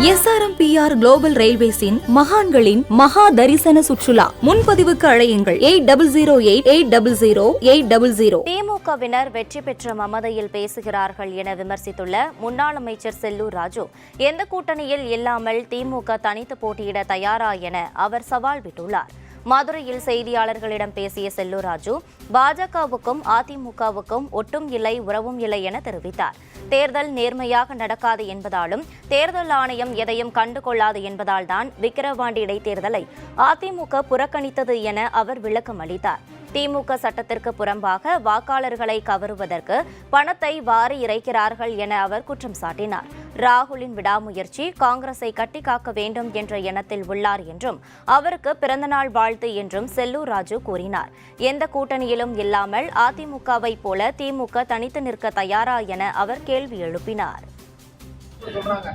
SRMPR global ரயில்வேஸின் மகான்களின் மகா தரிசன சுற்றுலா. முன்பதிவுக்கு அழையுங்கள் 8008000800. திமுகவினர் வெற்றி பெற்ற மமதையில் பேசுகிறார்கள் என விமர்சித்துள்ள முன்னாள் அமைச்சர் செல்லூர் ராஜு, எந்த கூட்டணியில் இல்லாமல் திமுக தனித்து போட்டியிட தயாரா என அவர் சவால் விட்டுள்ளார். மதுரையில் செய்தியாளர்களிடம் பேசிய செல்லூர் ராஜு, பாஜகவுக்கும் அதிமுகவுக்கும் ஒட்டும் இல்லை உறவும் இல்லை என தெரிவித்தார். தேர்தல் நேர்மையாக நடக்காது என்பதாலும் தேர்தல் ஆணையம் எதையும் கண்டுகொள்ளாது என்பதால் தான் விக்கிரவாண்டி இடைத்தேர்தலை அதிமுக புறக்கணித்தது என அவர் விளக்கம் அளித்தார். திமுக சட்டத்திற்கு புறம்பாக வாக்காளர்களை கவருவதற்கு பணத்தை வாரி இறைக்கிறார்கள் என அவர் குற்றம் சாட்டினார். ராகுலின் விடாமுயற்சி காங்கிரஸை கட்டி காக்க வேண்டும் என்ற எண்ணத்தில் உள்ளார் என்றும் அவருக்கு பிறந்தநாள் வாழ்த்து என்றும் செல்லூர் ராஜு கூறினார். எந்த கூட்டணியிலும் இல்லாமல் அதிமுகவை போல திமுக தனித்து நிற்க தயாரா என அவர் கேள்வி எழுப்பினார்.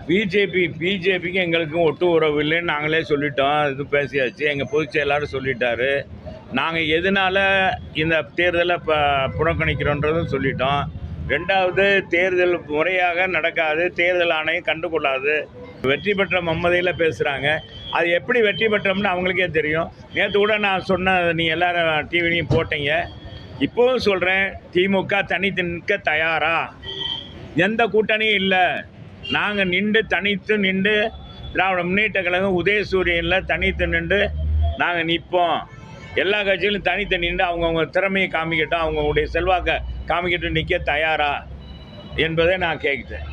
பிஜேபிக்கு எங்களுக்கும் ஒட்டு உறவு இல்லைன்னு நாங்களே சொல்லிட்டோம். இது பேசியாச்சு. எங்கள் பொதுச் செயலாளர் சொல்லிட்டாரு. நாங்கள் எதனால இந்த தேர்தலை புறக்கணிக்கிறோன்றதும் சொல்லிட்டோம். ரெண்டாவது, தேர்தல் முறையாக நடக்காது, தேர்தல் ஆணையம் கண்டுகொள்ளாது. வெற்றி பெற்ற மம்மதையில் பேசுகிறாங்க. அது எப்படி வெற்றி பெற்றோம்னு அவங்களுக்கே தெரியும். நேற்று கூட நான் சொன்ன, நீ எல்லாரும் டிவிலையும் போட்டீங்க. இப்போவும் சொல்கிறேன், திமுக தனித்து நிற்க தயாரா? எந்த கூட்டணியும் இல்லை. நாங்கள் தனித்து நின்று திராவிட முன்னேற்ற கழகம் உதயசூரியனில் தனித்து நின்று நாங்கள் நிற்போம். எல்லா கட்சிகளும் தனித்து நின்று அவங்கவுங்க திறமையை காமிக்கட்டும், அவங்களுடைய செல்வாக்கை காமிக்கட்டும், நிற்க தயாரா என்பதை நான் கேட்குறேன்.